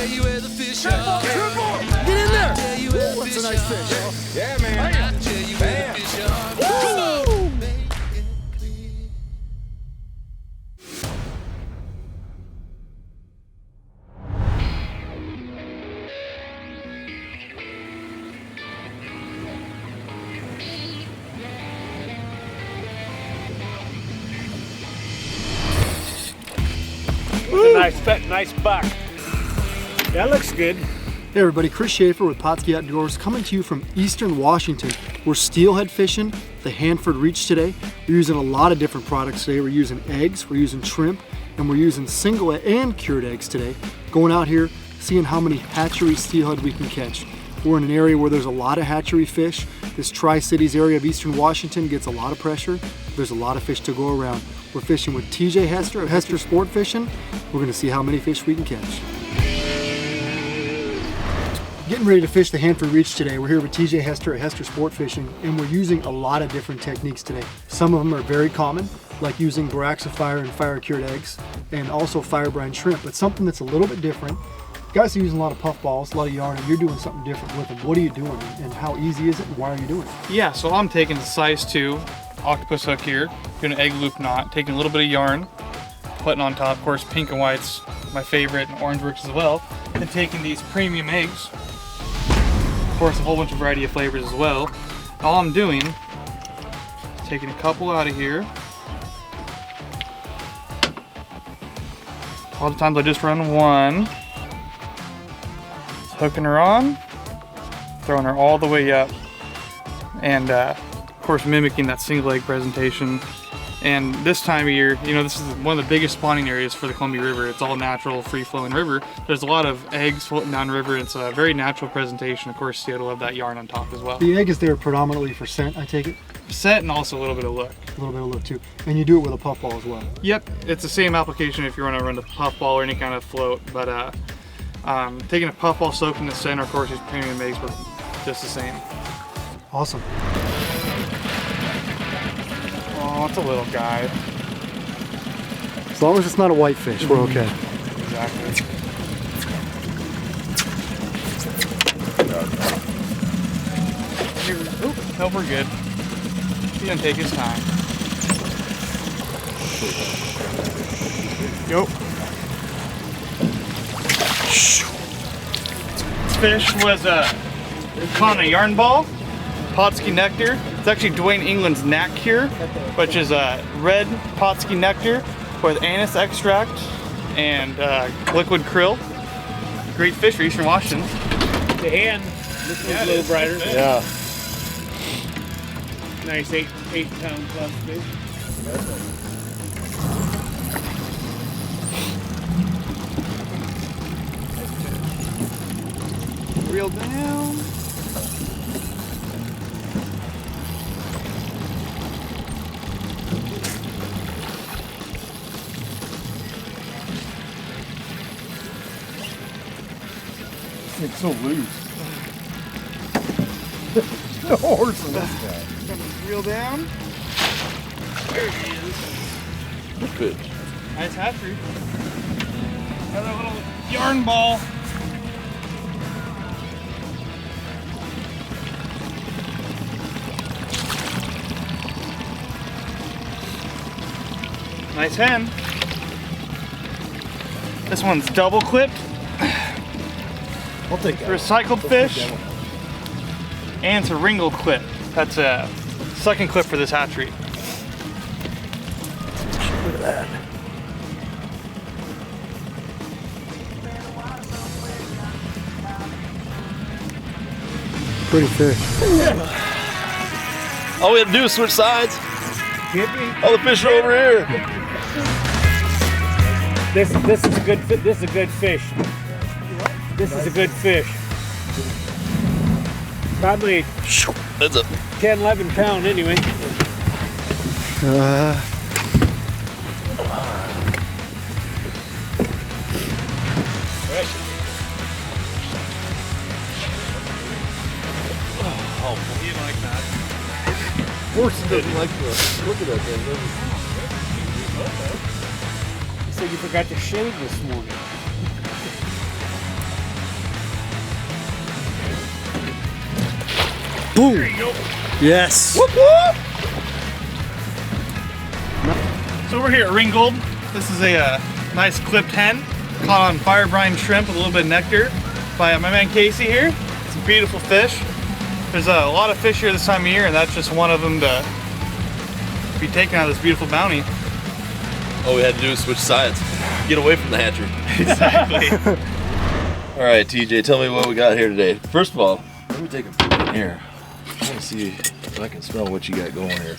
you where the fish are. Get in there! Ooh, that's a nice fish. Yeah, man. I'll tell you where the fish are. Woo! Nice buck. That looks good. Hey everybody, Chris Schaefer with Pautzke Outdoors coming to you from Eastern Washington. We're steelhead fishing the Hanford Reach today. We're using a lot of different products today. We're using eggs, we're using shrimp, and we're using single and cured eggs today. Going out here, seeing how many hatchery steelhead we can catch. We're in an area where there's a lot of hatchery fish. This Tri-Cities area of Eastern Washington gets a lot of pressure. There's a lot of fish to go around. We're fishing with TJ Hester of Hester Sportfishing. We're gonna see how many fish we can catch. Getting ready to fish the Hanford Reach today. We're here with TJ Hester at Hester Sportfishing, and we're using a lot of different techniques today. Some of them are very common, like using boraxifier and fire cured eggs, and also fire brine shrimp, but something that's a little bit different. You guys are using a lot of puff balls, a lot of yarn, and you're doing something different with them. What are you doing, and how easy is it, and why are you doing it? Yeah, so I'm taking the size 2 octopus hook here, doing an egg loop knot, taking a little bit of yarn, putting on top, of course, pink and white's my favorite, and orange works as well. Then taking these premium eggs, of course, a whole bunch of variety of flavors as well. All I'm doing is taking a couple out of here. A lot of times I just run one, just hooking her on, throwing her all the way up, and of course mimicking that single egg presentation. And this time of year, you know, this is one of the biggest spawning areas for the Columbia River. It's all natural, free-flowing river. There's a lot of eggs floating down the river. It's a very natural presentation. Of course, you will have that yarn on top as well. The egg is there predominantly for scent, I take it? Scent and also a little bit of look. A little bit of look too. And you do it with a puff ball as well? Yep, it's the same application if you want to run a puff ball or any kind of float. But taking a puff ball soaked in the center, of course, these premium eggs were just the same. Awesome. Oh, it's a little guy. As long as it's not a whitefish, we're okay. Exactly. Oop, nope, we're good. He's gonna take his time. Yup. This fish was caught on a yarn ball, Pautzke nectar. It's actually Dwayne England's knack cure, which is a red Pautzke nectar with anise extract and liquid krill. Great fish for Eastern Washington. The hand, this one's a little brighter. Yeah. Nice 8-pound plus fish. Reel down. It's so loose. No horse in this guy. Reel down. There he is. Good fish. Nice hatchery. Another little yarn ball. Nice hen. This one's double clipped. I'll take that. Recycled fish. And it's a ringled clip. That's a second clip for this hatchery. Look at that. Pretty fish. All we had to do is switch sides. All the fish are over here. This is a good this is a good fish. This is a good fish. Probably That's a 10, 11 pound anyway. Oh, you like that? Horse doesn't like the look at that thing. You said you forgot to shave this morning. Boom. Yes. Whoop, whoop. So we're here at Ringgold. This is a nice clipped hen caught on Fire Brine shrimp with a little bit of nectar by my man Casey here. Some beautiful fish. There's a lot of fish here this time of year, and that's just one of them to be taken out of this beautiful bounty. All we had to do was switch sides. Get away from the hatchery. Exactly. All right, TJ, tell me what we got here today. First of all, let me take a peek in here. I want to see if I can smell what you got going here.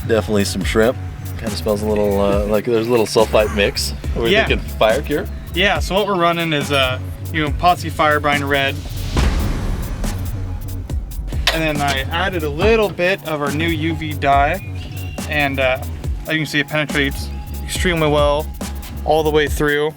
Definitely some shrimp. Kind of smells a little like there's a little sulfite mix. Are we thinking fire cure? Yeah, so what we're running is Pautzke Fire Brine Red. And then I added a little bit of our new UV dye, and as you can see, it penetrates extremely well all the way through,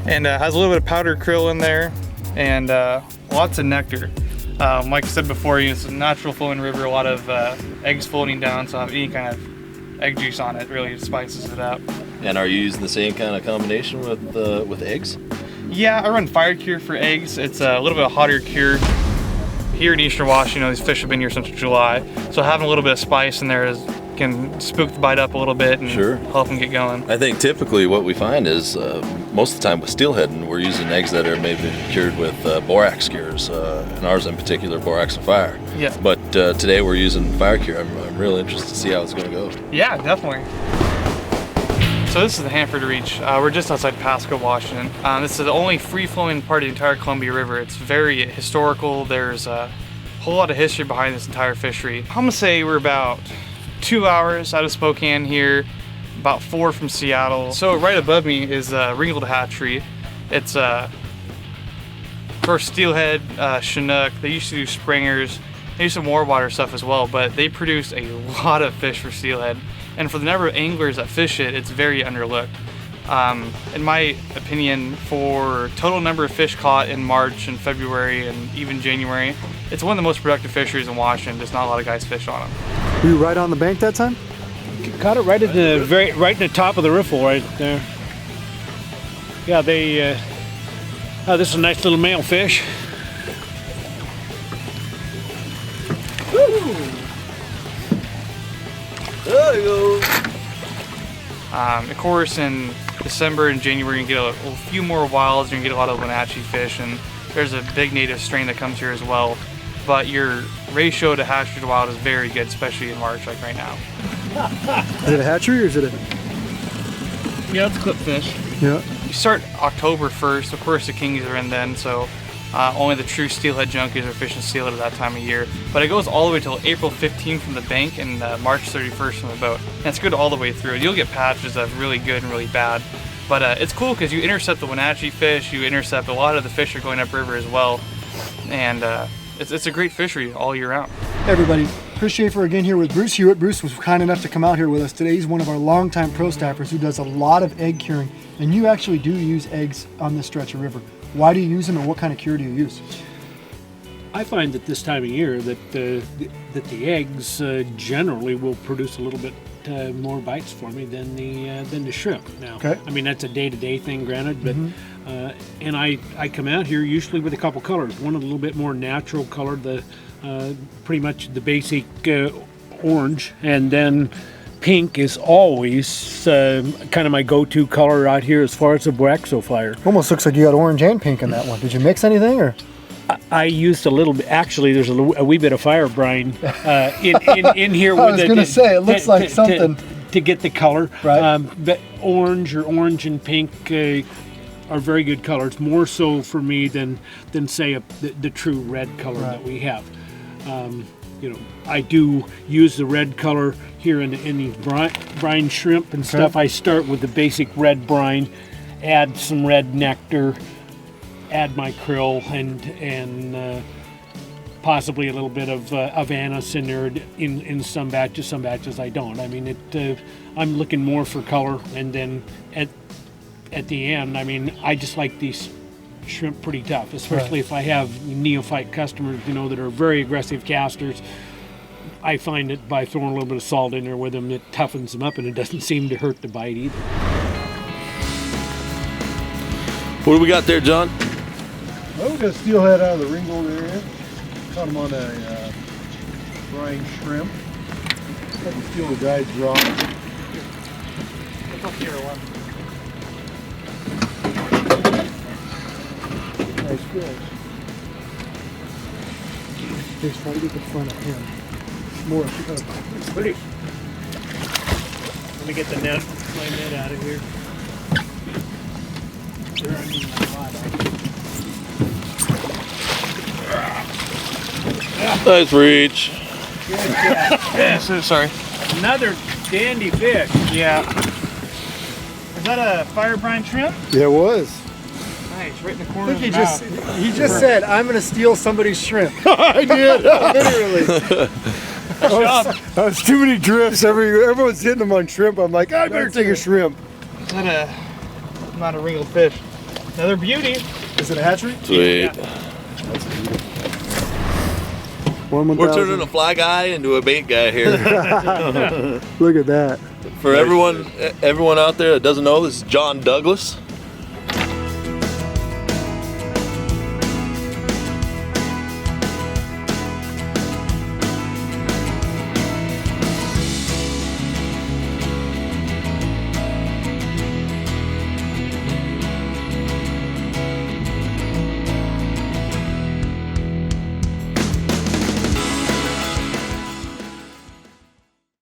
and has a little bit of powdered krill in there, and lots of nectar. Like I said before, it's a natural flowing river, a lot of eggs floating down, so have any kind of egg juice on it really spices it up. And are you using the same kind of combination with eggs? Yeah, I run fire cure for eggs. It's a little bit of hotter cure. Here in Eastern Washington, these fish have been here since July, so having a little bit of spice in there can spook the bite up a little bit and help them get going. I think typically what we find is most of the time with steelhead, we're using eggs that are maybe cured with borax cures, and ours in particular, borax and fire. Yeah. But today we're using fire cure. I'm really interested to see how it's going to go. Yeah, definitely. So this is the Hanford Reach. We're just outside Pautzke, Washington. This is the only free-flowing part of the entire Columbia River. It's very historical. There's a whole lot of history behind this entire fishery. I'm gonna say we're about 2 hours out of Spokane here, about 4 from Seattle. So right above me is Ringgold Hatchery. It's of course steelhead, Chinook. They used to do springers. They do some warwater stuff as well, but they produce a lot of fish for steelhead. And for the number of anglers that fish it, it's very underlooked. In my opinion, for total number of fish caught in March and February and even January, it's one of the most productive fisheries in Washington. Just not a lot of guys fish on them. Were you right on the bank that time? Caught it right in the top of the riffle right there. Yeah, this is a nice little male fish. There you go. Of course, in December and January, you get a few more wilds, and you get a lot of Wenatchee fish, and there's a big native strain that comes here as well. But your ratio to hatchery to wild is very good, especially in March, like right now. Is it a hatchery or is it a... Yeah, it's clip fish. Yeah. You start October 1st. Of course, the kings are in then, so only the true steelhead junkies are fishing steelhead at that time of year. But it goes all the way till April 15th from the bank and March 31st from the boat. And it's good all the way through. You'll get patches of really good and really bad. But it's cool because you intercept the Wenatchee fish, you intercept a lot of the fish are going upriver as well. And it's a great fishery all year round. Hey everybody, Chris Schaefer again here with Bruce Hewitt. Bruce was kind enough to come out here with us today. He's one of our longtime pro staffers who does a lot of egg curing. And you actually do use eggs on this stretch of river. Why do you use them and what kind of cure do you use? I find that this time of year that the eggs generally will produce a little bit more bites for me than the shrimp. Now, I mean that's a day-to-day thing, granted, but and I come out here usually with a couple colors. One a little bit more natural color, pretty much the basic orange, and then pink is always kind of my go-to color out here as far as the Boraxophyre. Almost looks like you got orange and pink in that one. Did you mix anything or? I used a little bit. Actually, there's a wee bit of Fire Brine in here. I was going to say it looks like something to get the color. Right. But orange and pink are very good colors. More so for me than say the true red color that we have. You know, I do use the red color here in these brine shrimp and stuff. I start with the basic red brine, add some red nectar, add my krill, and possibly a little bit of anise in there in some batches. Some batches I don't. I mean, I'm looking more for color, and then at the end, I mean, I just like these shrimp pretty tough, especially if I have neophyte customers, you know, that are very aggressive casters. I find that by throwing a little bit of salt in there with them, it toughens them up and it doesn't seem to hurt the bite either. What do we got there, John? Well, we got steelhead out of the Ringgold area. Caught him on a brine shrimp. Had to steal the guy's rod. Nice fish. Just try to get the front of him. More. Pretty. Let me get the net, my net out of here. There, I need my rod. Nice reach. Sorry. Another dandy fish. Yeah. Is that a Fire Brine shrimp? Yeah, it was. Nice, right in the I corner think of the mouth. he just said, I'm gonna steal somebody's shrimp. I did. Literally. That was too many drifts. Everyone's hitting them on shrimp. I'm like, I better take a shrimp. Is that a, not a wrinkled fish? Another beauty. Is it a hatchery? Sweet. We're turning a fly guy into a bait guy here. Look at that. For everyone out there that doesn't know, this is John Douglas.